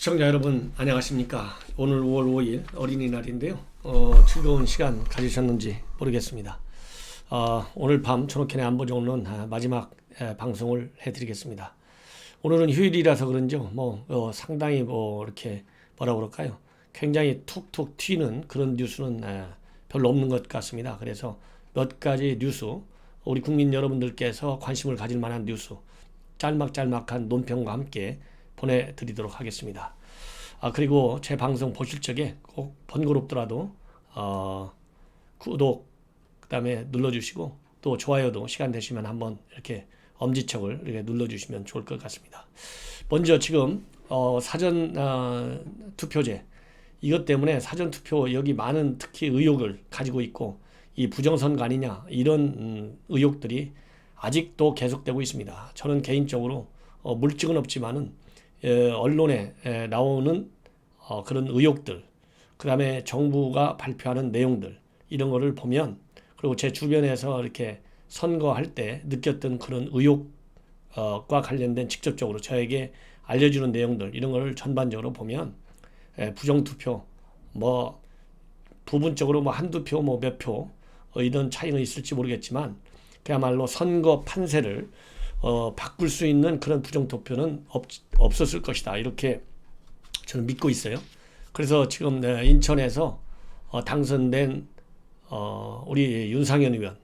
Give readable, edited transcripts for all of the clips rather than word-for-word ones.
시청자 여러분 안녕하십니까. 오늘 5월 5일 어린이날인데요. 즐거운 시간 가지셨는지 모르겠습니다. 오늘 밤 전옥현의 안보정론 마지막 방송을 해드리겠습니다. 오늘은 휴일이라서 그런죠. 상당히 이렇게 뭐라 그럴까요? 굉장히 툭툭 튀는 그런 뉴스는 별로 없는 것 같습니다. 그래서 몇 가지 뉴스, 우리 국민 여러분들께서 관심을 가질 만한 뉴스, 짤막짤막한 논평과 함께 보내드리도록 하겠습니다. 그리고 제 방송 보실 적에 꼭 번거롭더라도 구독 그 다음에 눌러주시고 또 좋아요도 시간 되시면 한번 이렇게 엄지척을 이렇게 눌러주시면 좋을 것 같습니다. 먼저 지금 사전 투표제 이것 때문에 사전 투표 여기 많은 특히 의혹을 가지고 있고 이 부정선거 아니냐 이런 의혹들이 아직도 계속되고 있습니다. 저는 개인적으로 물증은 없지만은 언론에 나오는 그런 의혹들, 그 다음에 정부가 발표하는 내용들 이런 거를 보면, 그리고 제 주변에서 이렇게 선거할 때 느꼈던 그런 의혹과 관련된 직접적으로 저에게 알려주는 내용들 이런 거를 전반적으로 보면 부정투표 부분적으로 한두 표 몇 표 이런 차이는 있을지 모르겠지만 그야말로 선거 판세를 바꿀 수 있는 그런 부정투표는 없었을 것이다. 이렇게 저는 믿고 있어요. 그래서 지금 인천에서 당선된 우리 윤상현 의원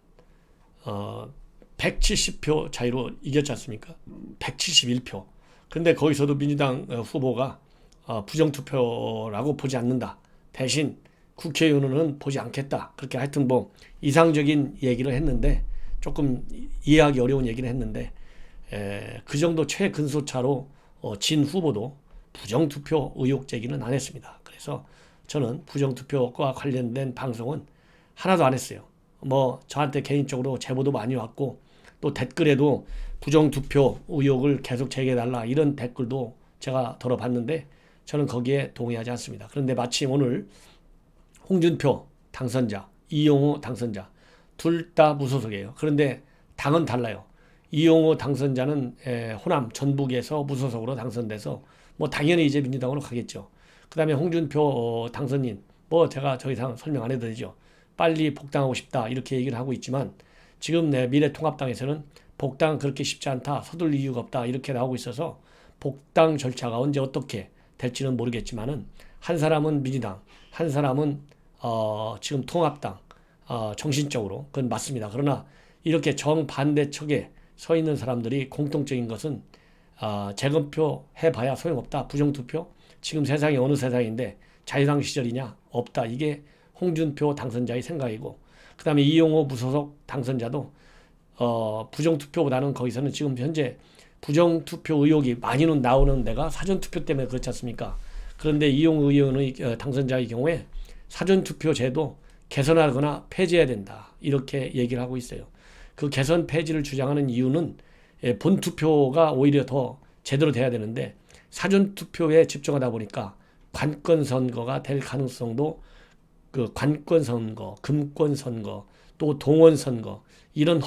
170표 차이로 이겼지 않습니까? 171표. 그런데 거기서도 민주당 후보가 부정투표라고 보지 않는다. 대신 국회의원은 보지 않겠다. 그렇게 하여튼 이상적인 얘기를 했는데, 조금 이해하기 어려운 얘기를 했는데 그 정도 최근소차로 진 후보도 부정투표 의혹 제기는 안 했습니다. 그래서 저는 부정투표와 관련된 방송은 하나도 안 했어요. 저한테 개인적으로 제보도 많이 왔고 또 댓글에도 부정투표 의혹을 계속 제기해달라 이런 댓글도 제가 들어봤는데 저는 거기에 동의하지 않습니다. 그런데 마침 오늘 홍준표 당선자, 이용호 당선자 둘 다 무소속이에요. 그런데 당은 달라요. 이용호 당선자는 호남 전북에서 무소속으로 당선돼서 당연히 이제 민주당으로 가겠죠. 그 다음에 홍준표 당선인 제가 더 이상 설명 안 해도 되죠. 빨리 복당하고 싶다 이렇게 얘기를 하고 있지만 지금 미래통합당에서는 복당 그렇게 쉽지 않다, 서둘 이유가 없다 이렇게 나오고 있어서 복당 절차가 언제 어떻게 될지는 모르겠지만은 한 사람은 민주당, 한 사람은 지금 통합당 정신적으로 그건 맞습니다. 그러나 이렇게 정반대척에 서 있는 사람들이 공통적인 것은 재검표 해봐야 소용없다. 부정투표? 지금 세상이 어느 세상인데 자유당 시절이냐? 없다. 이게 홍준표 당선자의 생각이고, 그 다음에 이용호 무소속 당선자도 부정투표보다는 거기서는 지금 현재 부정투표 의혹이 많이는 나오는 데가 사전투표 때문에 그렇지 않습니까? 그런데 이용호 의원의 당선자의 경우에 사전투표 제도 개선하거나 폐지해야 된다. 이렇게 얘기를 하고 있어요. 그 개선 폐지를 주장하는 이유는 본투표가 오히려 더 제대로 돼야 되는데 사전투표에 집중하다 보니까 관건선거가 될 가능성도, 그 관건선거, 금권선거, 또 동원선거 이런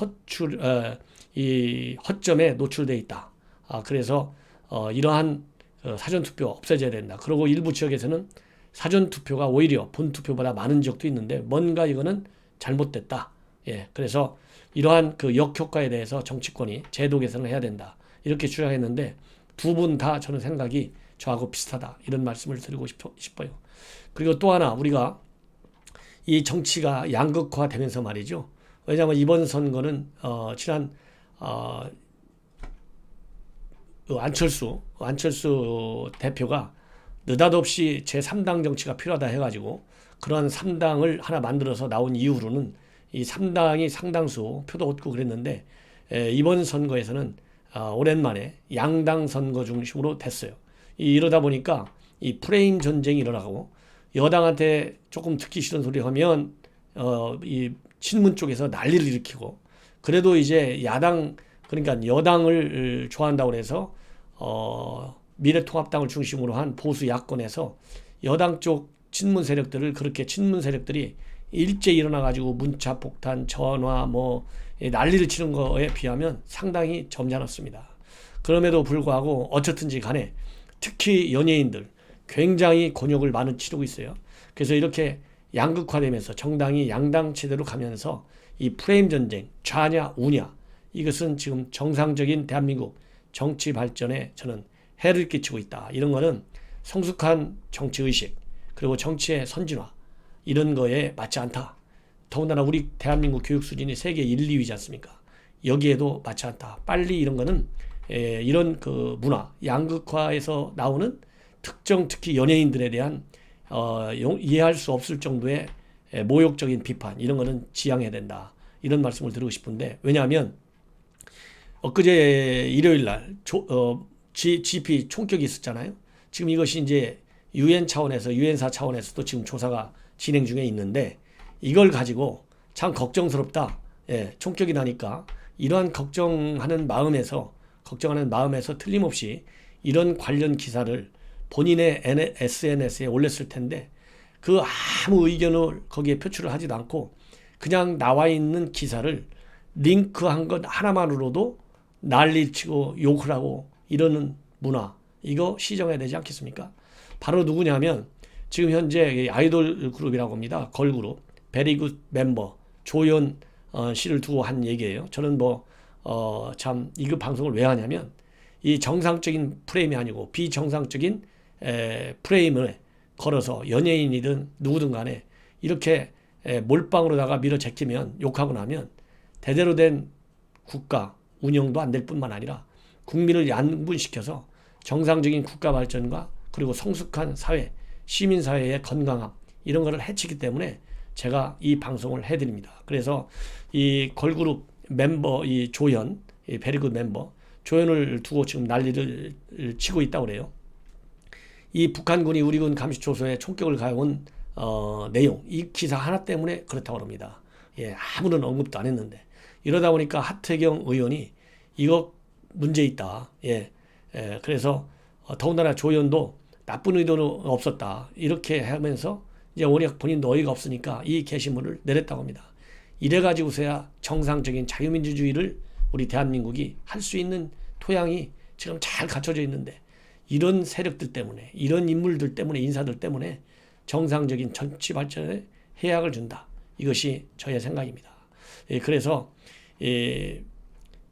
허점에 노출돼 있다. 그래서 이러한 사전투표 없애져야 된다. 그리고 일부 지역에서는 사전투표가 오히려 본투표보다 많은 지역도 있는데 뭔가 이거는 잘못됐다. 그래서 이러한 그 역효과에 대해서 정치권이 제도 개선을 해야 된다. 이렇게 주장했는데 두 분 다 저는 생각이 저하고 비슷하다. 이런 말씀을 드리고 싶어요. 그리고 또 하나, 우리가 이 정치가 양극화되면서 말이죠. 왜냐하면 이번 선거는 지난 안철수 대표가 느닷없이 제3당 정치가 필요하다 해가지고 그런 3당을 하나 만들어서 나온 이후로는 이 3당이 상당수 표도 얻고 그랬는데 이번 선거에서는 오랜만에 양당 선거 중심으로 됐어요. 이러다 보니까 이 프레임 전쟁이 일어나고 여당한테 조금 듣기 싫은 소리 하면 이 친문 쪽에서 난리를 일으키고, 그래도 이제 야당, 그러니까 여당을 좋아한다고 해서 미래통합당을 중심으로 한 보수 야권에서 여당 쪽 친문 세력들을, 그렇게 친문 세력들이 일제히 일어나가지고 문자 폭탄, 전화 난리를 치는 거에 비하면 상당히 점잖았습니다. 그럼에도 불구하고 어쨌든지 간에 특히 연예인들, 굉장히 곤욕을 많이 치르고 있어요. 그래서 이렇게 양극화되면서 정당이 양당 체제로 가면서 이 프레임 전쟁, 좌냐 우냐, 이것은 지금 정상적인 대한민국 정치 발전에 저는 해를 끼치고 있다. 이런 거는 성숙한 정치의식, 그리고 정치의 선진화, 이런 거에 맞지 않다. 더군다나 우리 대한민국 교육 수준이 세계 1, 2위지 않습니까? 여기에도 맞지 않다. 빨리 이런 거는 이런 그 문화, 양극화에서 나오는 특정 특히 연예인들에 대한 이해할 수 없을 정도의 모욕적인 비판, 이런 거는 지양해야 된다. 이런 말씀을 드리고 싶은데, 왜냐하면 엊그제 일요일 날 GP 총격이 있었잖아요. 지금 이것이 이제 유엔 차원에서, 유엔사 차원에서도 지금 조사가 진행 중에 있는데, 이걸 가지고 참 걱정스럽다. 예, 총격이 나니까 이러한 걱정하는 마음에서 틀림없이 이런 관련 기사를 본인의 SNS에 올렸을 텐데, 그 아무 의견을 거기에 표출을 하지도 않고 그냥 나와 있는 기사를 링크한 것 하나만으로도 난리치고 욕을 하고 이러는 문화, 이거 시정해야 되지 않겠습니까? 바로 누구냐면 지금 현재 아이돌 그룹이라고 합니다. 걸그룹 베리굿 멤버 조연 씨를 두고 한 얘기예요. 저는 참 이거 방송을 왜 하냐면, 이 정상적인 프레임이 아니고 비정상적인 프레임을 걸어서 연예인이든 누구든 간에 이렇게 몰빵으로다가 밀어제끼면, 욕하고 나면 제대로 된 국가 운영도 안 될 뿐만 아니라 국민을 양분시켜서 정상적인 국가 발전과 그리고 성숙한 사회, 시민사회의 건강함, 이런 거를 해치기 때문에 제가 이 방송을 해드립니다. 그래서 이 걸그룹 멤버 이 조연, 이 베리굿 멤버 조연을 두고 지금 난리를 치고 있다고 그래요. 이 북한군이 우리 군 감시초소에 총격을 가해온 내용, 이 기사 하나 때문에 그렇다고 합니다. 예, 아무런 언급도 안 했는데, 이러다 보니까 하태경 의원이 이거 문제 있다. 예, 그래서 더군다나 조연도 나쁜 의도는 없었다. 이렇게 하면서 이제 워낙 본인도 어이가 없으니까 이 게시물을 내렸다고 합니다. 이래가지고서야 정상적인 자유민주주의를 우리 대한민국이 할 수 있는 토양이 지금 잘 갖춰져 있는데, 이런 세력들 때문에, 이런 인물들 때문에, 인사들 때문에 정상적인 정치 발전에 해악을 준다. 이것이 저의 생각입니다. 그래서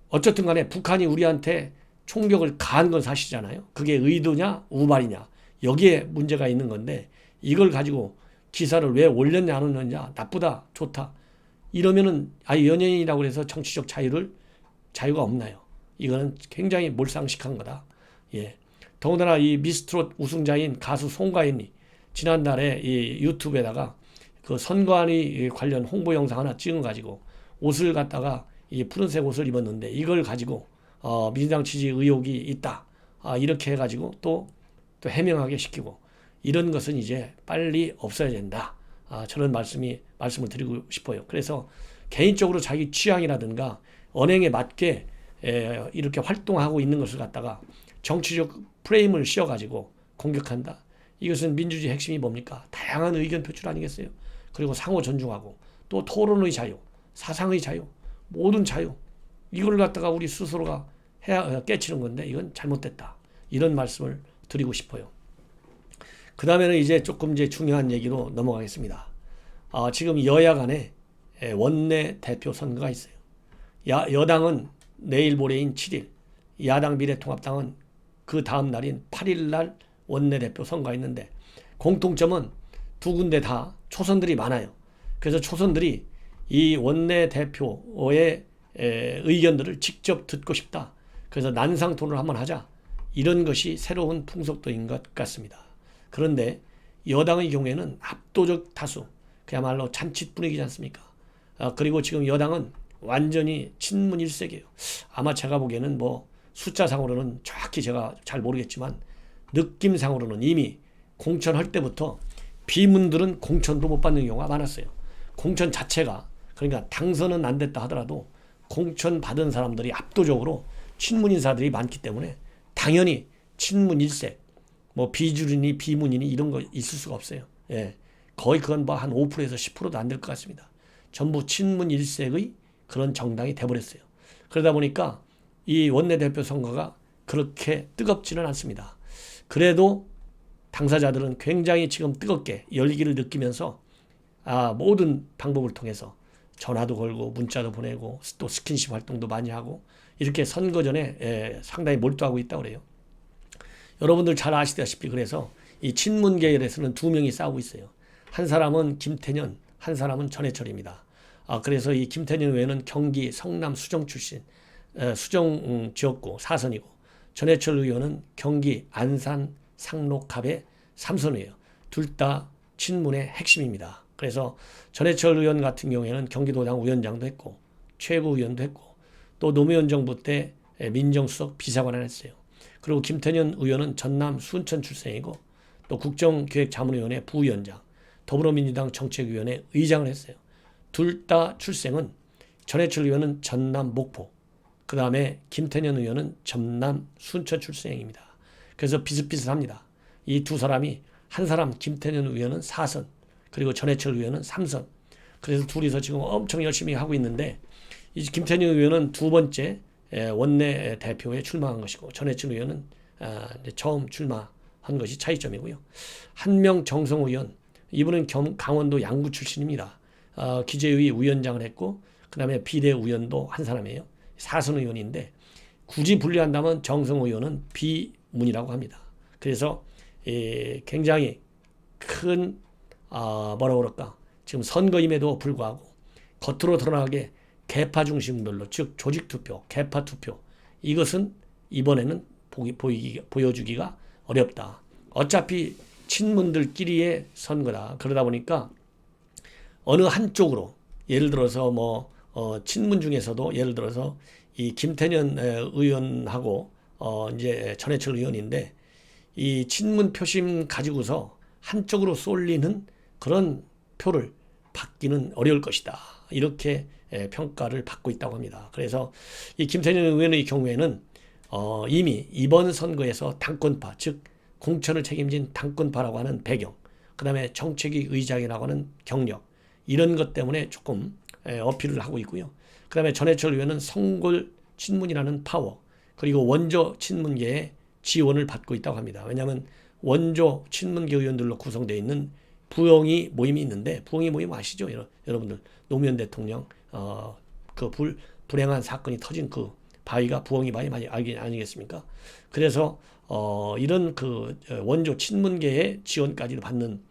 어쨌든 간에 북한이 우리한테 총격을 가한 건 사실이잖아요. 그게 의도냐 우발이냐, 여기에 문제가 있는 건데, 이걸 가지고 기사를 왜 올렸냐 안 올렸냐, 나쁘다 좋다 이러면은 연예인이라고 해서 정치적 자유가 없나요? 이거는 굉장히 몰상식한 거다. 예. 더군다나 이 미스트롯 우승자인 가수 송가인이 지난달에 이 유튜브에다가 그 선관위 관련 홍보 영상 하나 찍어가지고 옷을 갖다가 이 푸른색 옷을 입었는데, 이걸 가지고 민주당 지지 의혹이 있다. 이렇게 해가지고 또 해명하게 시키고, 이런 것은 이제 빨리 없어야 된다. 저는 말씀을 드리고 싶어요. 그래서 개인적으로 자기 취향이라든가 언행에 맞게 이렇게 활동하고 있는 것을 갖다가 정치적 프레임을 씌워가지고 공격한다. 이것은 민주주의 핵심이 뭡니까? 다양한 의견 표출 아니겠어요? 그리고 상호 존중하고 또 토론의 자유, 사상의 자유, 모든 자유, 이걸 갖다가 우리 스스로가 깨치는 건데, 이건 잘못됐다. 이런 말씀을 드리고 싶어요. 그 다음에는 이제 조금 중요한 얘기로 넘어가겠습니다. 지금 여야 간에 원내 대표 선거가 있어요. 여당은 내일 모레인 7일, 야당 미래통합당은 그 다음 날인 8일 날 원내대표 선거가 있는데, 공통점은 두 군데 다 초선들이 많아요. 그래서 초선들이 이 원내대표의 의견들을 직접 듣고 싶다. 그래서 난상 토론을 한번 하자. 이런 것이 새로운 풍속도인 것 같습니다. 그런데 여당의 경우에는 압도적 다수, 그야말로 잔칫 분위기지 않습니까? 그리고 지금 여당은 완전히 친문 일색이에요. 아마 제가 보기에는 숫자상으로는 정확히 제가 잘 모르겠지만, 느낌상으로는 이미 공천할 때부터 비문들은 공천도 못 받는 경우가 많았어요. 공천 자체가, 그러니까 당선은 안 됐다 하더라도 공천 받은 사람들이 압도적으로 친문 인사들이 많기 때문에 당연히 친문 일색, 비주류니 비문이니 이런 거 있을 수가 없어요. 예. 거의 그건 한 5%에서 10%도 안 될 것 같습니다. 전부 친문 일색의 그런 정당이 돼버렸어요. 그러다 보니까 이 원내대표 선거가 그렇게 뜨겁지는 않습니다. 그래도 당사자들은 굉장히 지금 뜨겁게 열기를 느끼면서 모든 방법을 통해서 전화도 걸고 문자도 보내고 또 스킨십 활동도 많이 하고 이렇게 선거 전에 상당히 몰두하고 있다고 그래요. 여러분들 잘 아시다시피 그래서 이 친문 계열에서는 두 명이 싸우고 있어요. 한 사람은 김태년, 한 사람은 전해철입니다. 그래서 이 김태년 의원은 경기 성남 수정 출신, 수정 지역구 사선이고, 전해철 의원은 경기 안산 상록갑의 삼선이에요. 둘 다 친문의 핵심입니다. 그래서 전해철 의원 같은 경우에는 경기도당 위원장도 했고 최고위원도 했고 또 노무현 정부 때 민정수석 비서관을 했어요. 그리고 김태년 의원은 전남 순천 출생이고 또 국정기획자문위원회 부위원장, 더불어민주당 정책위원회 의장을 했어요. 둘 다 출생은 전해철 의원은 전남 목포, 그 다음에 김태년 의원은 전남 순천 출생입니다. 그래서 비슷비슷합니다. 이 두 사람이 한 사람 김태년 의원은 4선 그리고 전해철 의원은 3선. 그래서 둘이서 지금 엄청 열심히 하고 있는데 이 김태년 의원은 두 번째 원내 대표에 출마한 것이고 전해철 의원은 처음 출마한 것이 차이점이고요. 한명 정성호 의원, 이분은 강원도 양구 출신입니다. 기재위 위원장을 했고 그 다음에 비대위원도 한 사람이에요. 4선 의원인데 굳이 분류한다면 정성호 의원은 비문이라고 합니다. 그래서 굉장히 큰 뭐라고 그럴까 지금 선거임에도 불구하고 겉으로 드러나게 계파 중심별로 즉 조직투표, 계파투표 이것은 이번에는 보여주기가 어렵다. 어차피 친문들끼리의 선거다. 그러다 보니까 어느 한쪽으로 예를 들어서 친문 중에서도 예를 들어서 이 김태년 의원하고 이제 전해철 의원인데 이 친문 표심 가지고서 한쪽으로 쏠리는 그런 표를 받기는 어려울 것이다. 이렇게 평가를 받고 있다고 합니다. 그래서 이 김태년 의원의 경우에는 이미 이번 선거에서 당권파, 즉 공천을 책임진 당권파라고 하는 배경, 그 다음에 정책위 의장이라고 하는 경력 이런 것 때문에 조금 어필을 하고 있고요. 그 다음에 전해철 의원은 성골 친문이라는 파워 그리고 원조 친문계의 지원을 받고 있다고 합니다. 왜냐하면 원조 친문계 의원들로 구성되어 있는 부엉이 모임이 있는데 부엉이 모임 아시죠? 여러분들 노무현 대통령 그 불행한 사건이 터진 그 바위가 부엉이 바위 아니겠습니까? 그래서 이런 그 원조 친문계의 지원까지 받는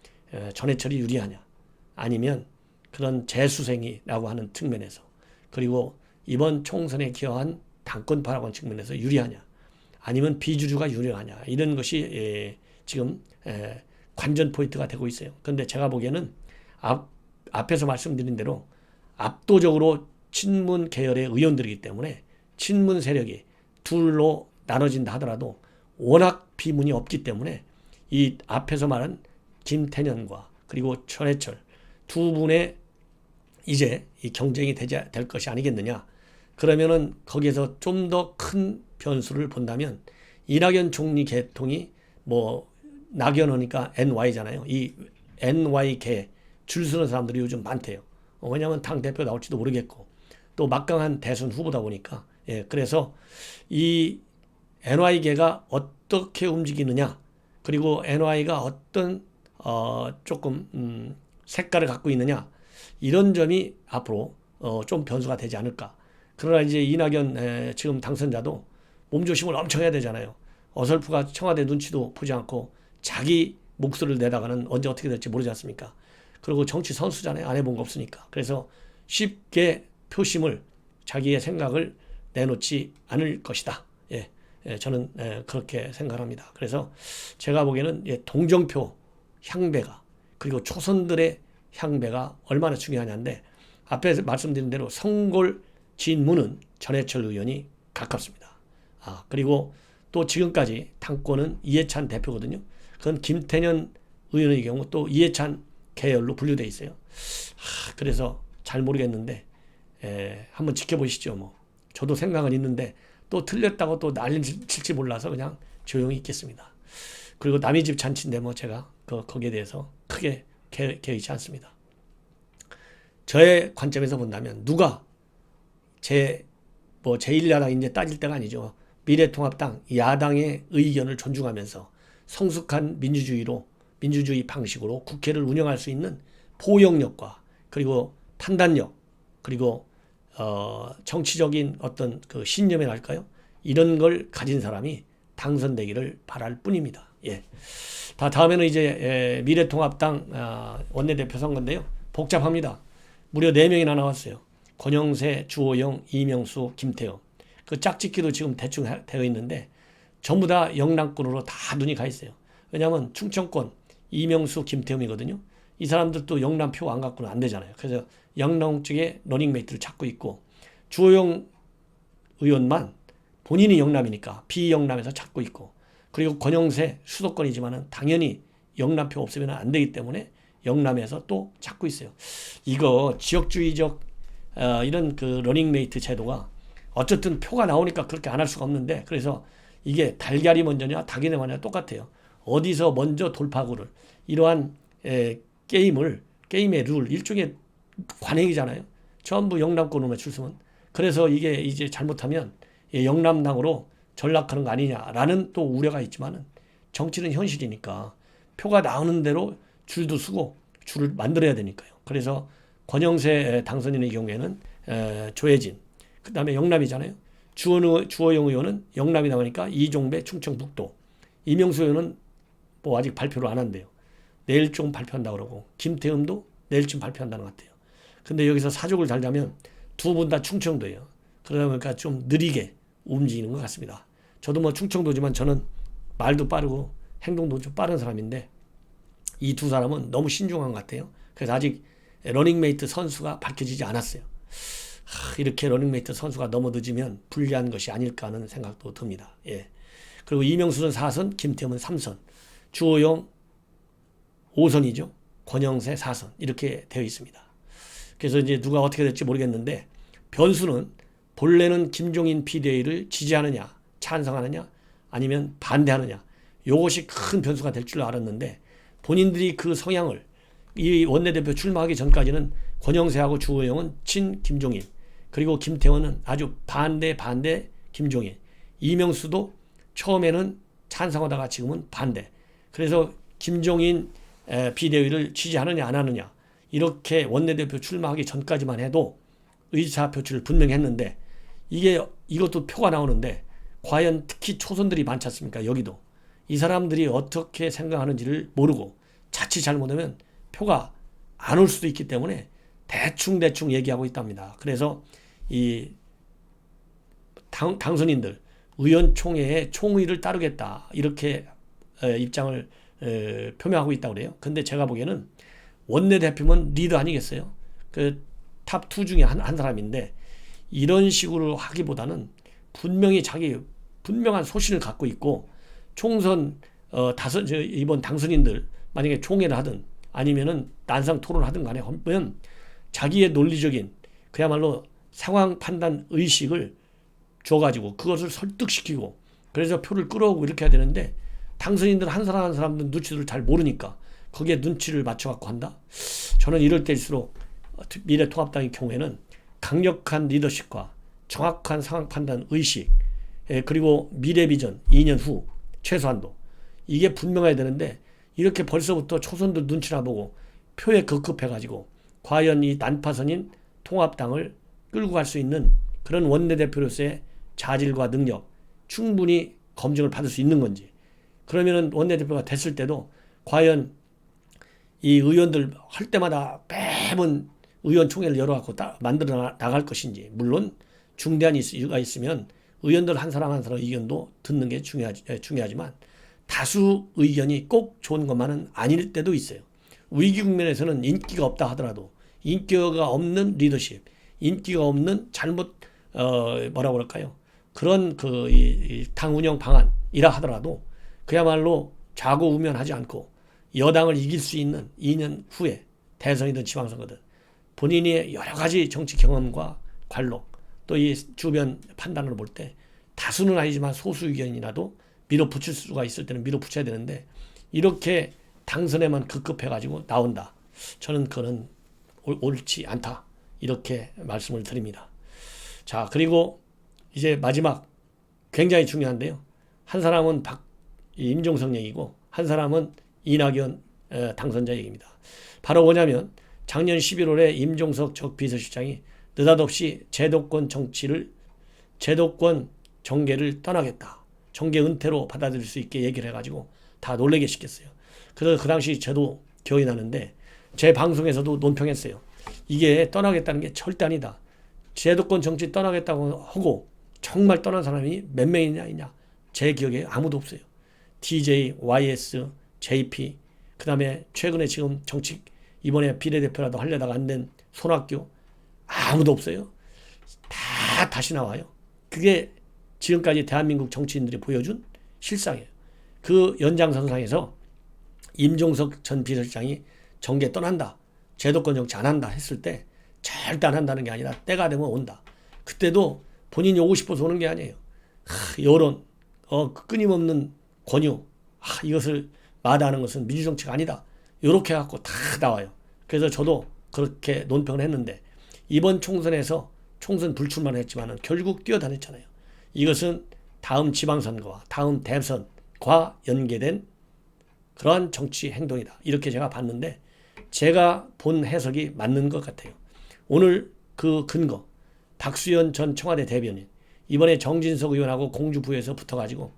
전해철이 유리하냐 아니면 그런 재수생이라고 하는 측면에서 그리고 이번 총선에 기여한 당권파라고 하는 측면에서 유리하냐 아니면 비주류가 유리하냐 이런 것이 지금 관전 포인트가 되고 있어요. 그런데 제가 보기에는 앞에서 말씀드린 대로 압도적으로 친문 계열의 의원들이기 때문에 친문 세력이 둘로 나눠진다 하더라도 워낙 비문이 없기 때문에 이 앞에서 말한 김태년과 그리고 전해철 두 분의 이제 이 경쟁이 될 것이 아니겠느냐. 그러면은 거기에서 좀 더 큰 변수를 본다면 이낙연 총리 계통이 낙연하니까 NY잖아요. 이 NY계 줄 서는 사람들이 요즘 많대요. 왜냐하면 당 대표 나올지도 모르겠고 또 막강한 대선 후보다 보니까 그래서 이 NY계가 어떻게 움직이느냐 그리고 NY가 어떤 조금 색깔을 갖고 있느냐 이런 점이 앞으로 좀 변수가 되지 않을까. 그러나 이제 이낙연 지금 당선자도 몸조심을 엄청 해야 되잖아요. 어설프가 청와대 눈치도 보지 않고 자기 목소리를 내다가는 언제 어떻게 될지 모르지 않습니까? 그리고 정치 선수잖아요. 안 해본 거 없으니까. 그래서 쉽게 표심을 자기의 생각을 내놓지 않을 것이다. 저는 그렇게 생각합니다. 그래서 제가 보기에는 동정표 향배가 그리고 초선들의 향배가 얼마나 중요하냐인데 앞에 말씀드린 대로 성골 진문은 전해철 의원이 가깝습니다. 그리고 또 지금까지 당권은 이해찬 대표거든요. 그건 김태년 의원의 경우 또 이해찬 계열로 분류되어 있어요. 그래서 잘 모르겠는데 한번 지켜보시죠. 저도 생각은 있는데 또 틀렸다고 또 난리 칠지 몰라서 그냥 조용히 있겠습니다. 그리고 남의 집 잔치인데 제가 거기에 대해서 크게 개의치 않습니다. 저의 관점에서 본다면 누가 제1야당 이제 따질 때가 아니죠. 미래통합당 야당의 의견을 존중하면서 성숙한 민주주의 방식으로 국회를 운영할 수 있는 포용력과 그리고 판단력 그리고 정치적인 어떤 그 신념이랄까요? 이런 걸 가진 사람이 당선되기를 바랄 뿐입니다. 예. 다음에는 이제 미래통합당 원내대표 선거인데요. 복잡합니다. 무려 4명이나 나왔어요. 권영세, 주호영, 이명수, 김태형. 그 짝짓기도 지금 대충 되어 있는데 전부 다 영남권으로 다 눈이 가 있어요. 왜냐하면 충청권 이명수, 김태형이거든요. 이 사람들도 영남 표 안 갖고는 안 되잖아요. 그래서 영남 쪽에 러닝메이트를 찾고 있고 주호영 의원만 본인이 영남이니까 비영남에서 찾고 있고 그리고 권영세 수도권이지만은 당연히 영남표 없으면 안 되기 때문에 영남에서 또 찾고 있어요. 이거 지역주의적 이런 그 러닝메이트 제도가 어쨌든 표가 나오니까 그렇게 안 할 수가 없는데 그래서 이게 달걀이 먼저냐 닭이 먼저냐 똑같아요. 어디서 먼저 돌파구를 이러한 게임의 룰 일종의 관행이잖아요. 전부 영남권으로 출세면 그래서 이게 이제 잘못하면 영남당으로 전락하는 거 아니냐라는 또 우려가 있지만은 정치는 현실이니까 표가 나오는 대로 줄도 서고 줄을 만들어야 되니까요. 그래서 권영세 당선인의 경우에는 조혜진 그 다음에 영남이잖아요. 주호영 의원은 영남이 나오니까 이종배 충청북도 이명수 의원은 뭐 아직 발표를 안 한대요. 내일쯤 발표한다고 그러고 김태흠도 내일쯤 발표한다는 것 같아요. 근데 여기서 사족을 달자면 두 분 다 충청도예요. 그러다 보니까 좀 느리게 움직이는 것 같습니다. 저도 뭐 충청도지만 저는 말도 빠르고 행동도 좀 빠른 사람인데 이 두 사람은 너무 신중한 것 같아요. 그래서 아직 러닝메이트 선수가 밝혀지지 않았어요. 이렇게 러닝메이트 선수가 너무 늦으면 불리한 것이 아닐까 하는 생각도 듭니다. 예. 그리고 이명수는 4선, 김태흠은 3선, 주호영 5선이죠. 권영세 4선 이렇게 되어 있습니다. 그래서 이제 누가 어떻게 될지 모르겠는데 변수는 본래는 김종인 비대위를 지지하느냐 찬성하느냐 아니면 반대하느냐 이것이 큰 변수가 될 줄 알았는데 본인들이 그 성향을 이 원내대표 출마하기 전까지는 권영세하고 주호영은 친 김종인 그리고 김태원은 아주 반대 김종인 이명수도 처음에는 찬성하다가 지금은 반대 그래서 김종인 비대위를 지지하느냐 안 하느냐 이렇게 원내대표 출마하기 전까지만 해도 의사표출을 분명히 했는데 이것도 표가 나오는데 과연 특히 초선들이 많지 않습니까? 여기도 이 사람들이 어떻게 생각하는지를 모르고 자칫 잘못하면 표가 안 올 수도 있기 때문에 대충 얘기하고 있답니다. 그래서 이 당선인들 의원총회의 총의를 따르겠다 이렇게 입장을 표명하고 있다고 그래요. 근데 제가 보기에는 원내대표면 리더 아니겠어요? 그 탑 2 중에 한 사람인데 이런 식으로 하기보다는 분명히 자기 분명한 소신을 갖고 있고 총선 이번 당선인들 만약에 총회를 하든 아니면은 난상 토론을 하든 간에 하면 자기의 논리적인 그야말로 상황 판단 의식을 줘가지고 그것을 설득시키고 그래서 표를 끌어오고 이렇게 해야 되는데 당선인들 한 사람 한 사람들 눈치를 잘 모르니까 거기에 눈치를 맞춰갖고 한다? 저는 이럴 때일수록 미래통합당의 경우에는 강력한 리더십과 정확한 상황 판단 의식 그리고 미래 비전 2년 후 최소한도 이게 분명해야 되는데 이렇게 벌써부터 초선들 눈치나 보고 표에 급급해가지고 과연 이 난파선인 통합당을 끌고 갈 수 있는 그런 원내대표로서의 자질과 능력 충분히 검증을 받을 수 있는 건지 그러면은 원내대표가 됐을 때도 과연 이 의원들 할 때마다 매번 의원총회를 열어갖고 만들어 나갈 것인지 물론 중대한 이유가 있으면 의원들 한 사람 한 사람 의견도 듣는 게 중요하지만 다수 의견이 꼭 좋은 것만은 아닐 때도 있어요. 위기 국면에서는 인기가 없다 하더라도 인기가 없는 리더십, 인기가 없는 잘못 뭐라고 그럴까요? 그런 당 운영 방안이라 하더라도 그야말로 좌고우면하지 않고 여당을 이길 수 있는 2년 후에 대선이든 지방선거든 본인이 여러 가지 정치 경험과 관록 또 이 주변 판단을 볼 때 다수는 아니지만 소수 의견이라도 밀어붙일 수가 있을 때는 밀어붙여야 되는데 이렇게 당선에만 급급해가지고 나온다. 저는 그건 옳지 않다. 이렇게 말씀을 드립니다. 자, 그리고 이제 마지막 굉장히 중요한데요. 한 사람은 임종석 얘기고 한 사람은 이낙연 당선자 얘기입니다. 바로 뭐냐면 작년 11월에 임종석 전 비서실장이 느닷없이 제도권 정계를 떠나겠다. 정계 은퇴로 받아들일 수 있게 얘기를 해가지고 다 놀래게 시켰어요. 그래서 그 당시 저도 기억이 나는데 제 방송에서도 논평했어요. 이게 떠나겠다는 게 절대 아니다. 제도권 정치 떠나겠다고 하고 정말 떠난 사람이 몇 명이냐 있냐. 제 기억에 아무도 없어요. DJ, YS, JP, 그 다음에 최근에 지금 정치 이번에 비례대표라도 하려다가 안 된 손학규 아무도 없어요. 다 다시 나와요. 그게 지금까지 대한민국 정치인들이 보여준 실상이에요. 그 연장선상에서 임종석 전 비서실장이 정계 떠난다. 제도권 정치 안 한다 했을 때 절대 안 한다는 게 아니라 때가 되면 온다. 그때도 본인이 오고 싶어서 오는 게 아니에요. 여론, 끊임없는 권유, 이것을 마다하는 것은 민주정치가 아니다. 이렇게 해갖고 다 나와요. 그래서 저도 그렇게 논평을 했는데 이번 총선에서 총선 불출마를 했지만 결국 뛰어다녔잖아요. 이것은 다음 지방선거와 다음 대선과 연계된 그러한 정치 행동이다. 이렇게 제가 봤는데 제가 본 해석이 맞는 것 같아요. 오늘 그 근거 박수현 전 청와대 대변인 이번에 정진석 의원하고 공주부에서 붙어가지고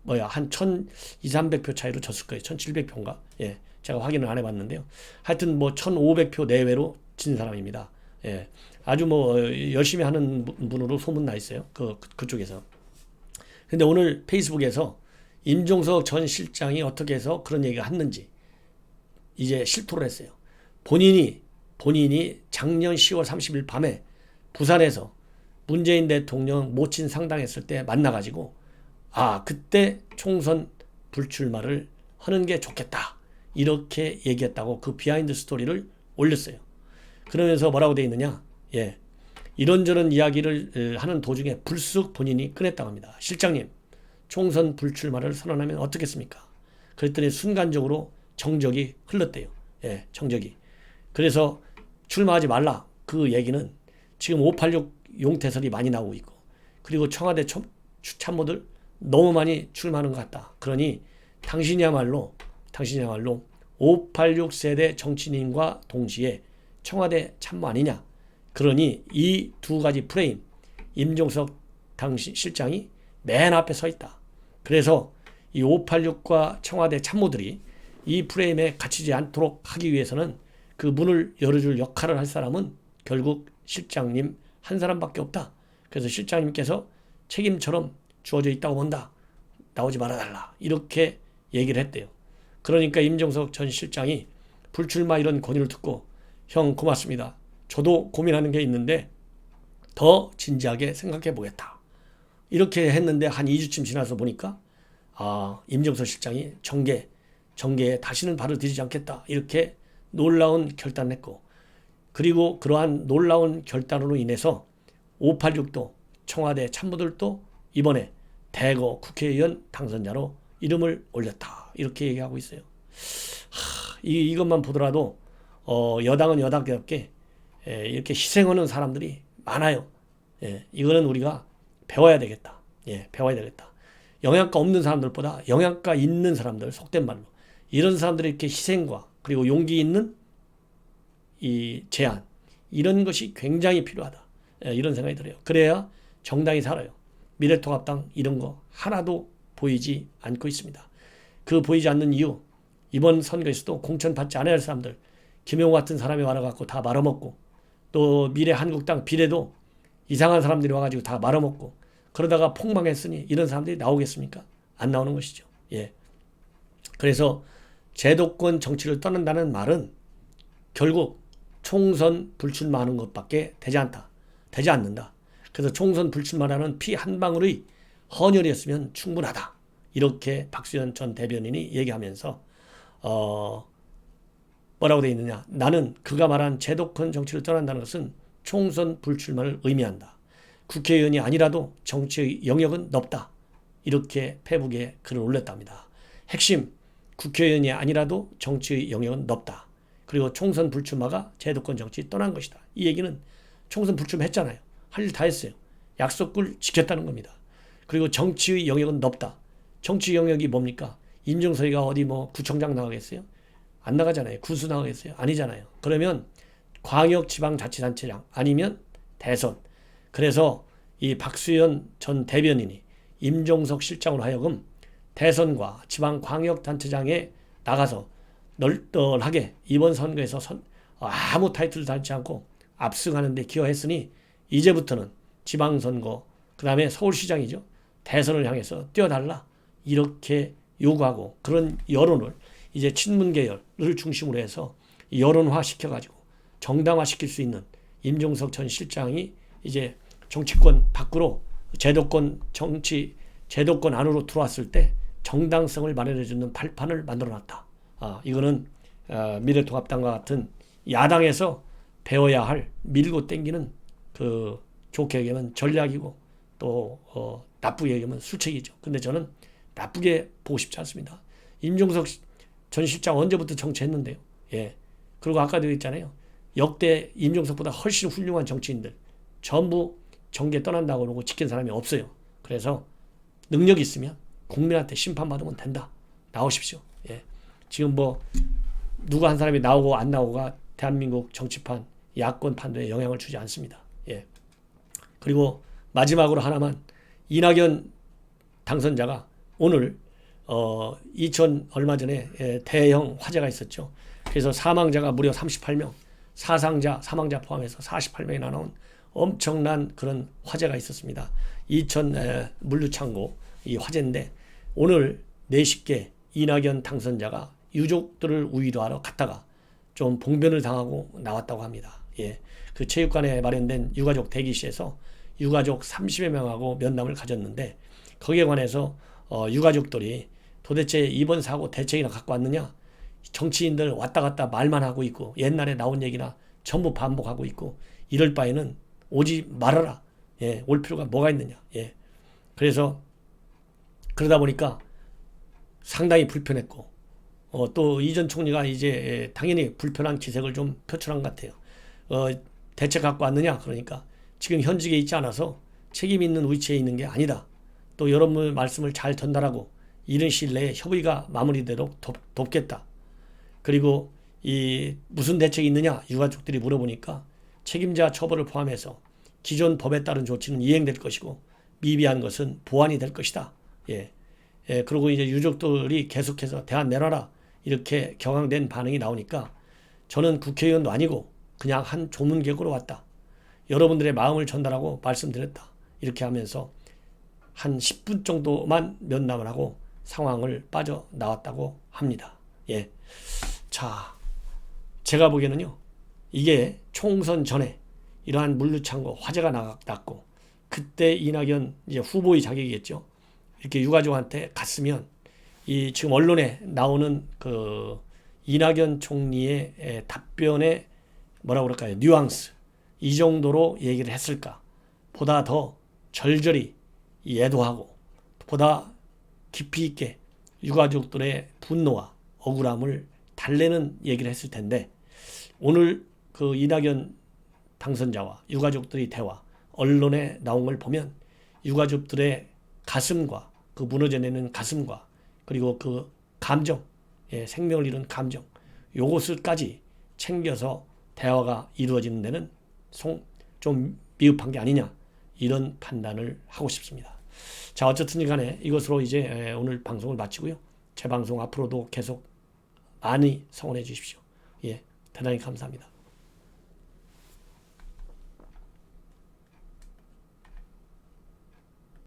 한 1,200~1,300표 차이로 졌을 거예요. 1,700표인가? 예, 제가 확인을 안 해봤는데요. 하여튼 1,500표 내외로 진 사람입니다. 예, 아주 열심히 하는 분으로 소문나 있어요. 그쪽에서. 근데 오늘 페이스북에서 임종석 전 실장이 어떻게 해서 그런 얘기가 했는지 이제 실토를 했어요. 본인이 작년 10월 30일 밤에 부산에서 문재인 대통령 모친 상당했을 때 만나가지고 그때 총선 불출마를 하는 게 좋겠다. 이렇게 얘기했다고 그 비하인드 스토리를 올렸어요. 그러면서 뭐라고 돼 있느냐? 예, 이런저런 이야기를 하는 도중에 불쑥 본인이 꺼냈다고 합니다. 실장님, 총선 불출마를 선언하면 어떻겠습니까? 그랬더니 순간적으로 정적이 흘렀대요. 예, 정적이. 그래서 출마하지 말라. 그 얘기는 지금 586 용태설이 많이 나오고 있고 그리고 청와대 참모들 너무 많이 출마하는 것 같다. 그러니 당신이야말로 586 세대 정치인과 동시에 청와대 참모 아니냐. 그러니 이 두 가지 프레임 임종석 당시 실장이 맨 앞에 서 있다. 그래서 이 586과 청와대 참모들이 이 프레임에 갇히지 않도록 하기 위해서는 그 문을 열어줄 역할을 할 사람은 결국 실장님 한 사람밖에 없다. 그래서 실장님께서 책임처럼 주어져 있다고 본다. 나오지 말아달라. 이렇게 얘기를 했대요. 그러니까 임종석 전 실장이 불출마 이런 권유를 듣고 형 고맙습니다. 저도 고민하는 게 있는데 더 진지하게 생각해 보겠다. 이렇게 했는데 한 2주쯤 지나서 보니까 임종석 실장이 정계에 다시는 발을 들이지 않겠다. 이렇게 놀라운 결단을 했고 그리고 그러한 놀라운 결단으로 인해서 586도 청와대 참모들도 이번에 대거 국회의원 당선자로 이름을 올렸다. 이렇게 얘기하고 있어요. 이것만 보더라도 여당은 여당답게 이렇게 희생하는 사람들이 많아요. 예, 이거는 우리가 배워야 되겠다. 예, 배워야 되겠다. 영양가 없는 사람들보다 영양가 있는 사람들, 속된 말로 이런 사람들의 이렇게 희생과 그리고 용기 있는 이 제안 이런 것이 굉장히 필요하다. 예, 이런 생각이 들어요. 그래야 정당이 살아요. 미래통합당 이런 거 하나도 보이지 않고 있습니다. 그 보이지 않는 이유 이번 선거에서도 공천받지 않아야 할 사람들 김용호 같은 사람이 와가지고 다 말아먹고 또 미래한국당 비례도 이상한 사람들이 와가지고 다 말아먹고 그러다가 폭망했으니 이런 사람들이 나오겠습니까? 안 나오는 것이죠. 예. 그래서 제도권 정치를 떠난다는 말은 결국 총선 불출마하는 것밖에 되지 않는다. 그래서 총선 불출마라는 피 한 방울의 헌혈이었으면 충분하다. 이렇게 박수현 전 대변인이 얘기하면서 뭐라고 되어 있느냐. 나는 그가 말한 제도권 정치를 떠난다는 것은 총선 불출마를 의미한다. 국회의원이 아니라도 정치의 영역은 넓다. 이렇게 페북에 글을 올렸답니다. 핵심 국회의원이 아니라도 정치의 영역은 넓다. 그리고 총선 불출마가 제도권 정치 떠난 것이다. 이 얘기는 총선 불출마했잖아요. 할 일 다 했어요. 약속을 지켰다는 겁니다. 그리고 정치의 영역은 넓다. 정치 영역이 뭡니까? 임종석이가 어디 뭐 구청장 나가겠어요? 안 나가잖아요. 군수 나가겠어요? 아니잖아요. 그러면 광역지방자치단체장 아니면 대선. 그래서 이 박수현 전 대변인이 임종석 실장으로 하여금 대선과 지방광역단체장에 나가서 널널하게 이번 선거에서 아무 타이틀도 달지 않고 압승하는 데 기여했으니 이제부터는 지방선거 그 다음에 서울시장이죠. 대선을 향해서 뛰어달라 이렇게 요구하고 그런 여론을 이제 친문계열을 중심으로 해서 여론화 시켜가지고 정당화시킬 수 있는 임종석 전 실장이 이제 정치권 밖으로 제도권 안으로 들어왔을 때 정당성을 마련해주는 발판을 만들어놨다. 이거는 미래통합당과 같은 야당에서 배워야 할 밀고 땡기는 그 좋게 얘기하면 전략이고 또 나쁘게 얘기하면 술책이죠. 근데 저는 나쁘게 보고 싶지 않습니다. 임종석 전 실장 언제부터 정치했는데요. 예. 그리고 아까도 얘기했잖아요. 역대 임종석보다 훨씬 훌륭한 정치인들 전부 정계 떠난다고 그러고 지킨 사람이 없어요. 그래서 능력이 있으면 국민한테 심판받으면 된다. 나오십시오. 예. 지금 뭐 누가 한 사람이 나오고 안 나오고가 대한민국 정치판 야권 판도에 영향을 주지 않습니다. 예. 그리고 마지막으로 하나만 이낙연 당선자가 오늘 2000 얼마 전에 대형 화재가 있었죠. 그래서 사망자가 무려 38명, 사망자 포함해서 48명이나 나온 엄청난 그런 화재가 있었습니다. 2000 물류창고 이 화재인데 오늘 4시께 이낙연 당선자가 유족들을 우위로하러 갔다가 좀 봉변을 당하고 나왔다고 합니다. 예. 그 체육관에 마련된 유가족 대기실에서 유가족 30여 명하고 면담을 가졌는데 거기에 관해서 유가족들이 도대체 이번 사고 대책이나 갖고 왔느냐? 정치인들 왔다 갔다 말만 하고 있고 옛날에 나온 얘기나 전부 반복하고 있고 이럴 바에는 오지 말아라. 예, 올 필요가 뭐가 있느냐. 예. 그래서 그러다 보니까 상당히 불편했고 또 이 전 총리가 이제 당연히 불편한 기색을 좀 표출한 것 같아요. 대책 갖고 왔느냐? 그러니까 지금 현직에 있지 않아서 책임 있는 위치에 있는 게 아니다. 또 여러분 말씀을 잘 전달하고 이른 시일 내에 협의가 마무리되도록 돕겠다. 그리고 이 무슨 대책이 있느냐? 유가족들이 물어보니까 책임자 처벌을 포함해서 기존 법에 따른 조치는 이행될 것이고 미비한 것은 보완이 될 것이다. 예. 예, 그리고 이제 유족들이 계속해서 대안 내놔라. 이렇게 격앙된 반응이 나오니까 저는 국회의원도 아니고 그냥 한 조문객으로 왔다. 여러분들의 마음을 전달하고 말씀드렸다. 이렇게 하면서 한 10분 정도만 면담을 하고 상황을 빠져나왔다고 합니다. 예. 자, 제가 보기에는요. 이게 총선 전에 이러한 물류창고 화재가 났고 그때 이낙연 이제 후보의 자격이겠죠. 이렇게 유가족한테 갔으면 이 지금 언론에 나오는 그 이낙연 총리의 답변의 뭐라고 그럴까요? 뉘앙스 이 정도로 얘기를 했을까? 보다 더 절절히 애도하고 보다 깊이 있게 유가족들의 분노와 억울함을 달래는 얘기를 했을 텐데 오늘 그 이낙연 당선자와 유가족들의 대화 언론에 나온 걸 보면 유가족들의 가슴과 그 무너져내는 가슴과 그리고 그 감정, 생명을 잃은 감정 요것을까지 챙겨서 대화가 이루어지는 데는 좀 미흡한 게 아니냐 이런 판단을 하고 싶습니다. 자, 어쨌든 간에 이것으로 이제 오늘 방송을 마치고요. 제 방송 앞으로도 계속 많이 성원해 주십시오. 예, 대단히 감사합니다.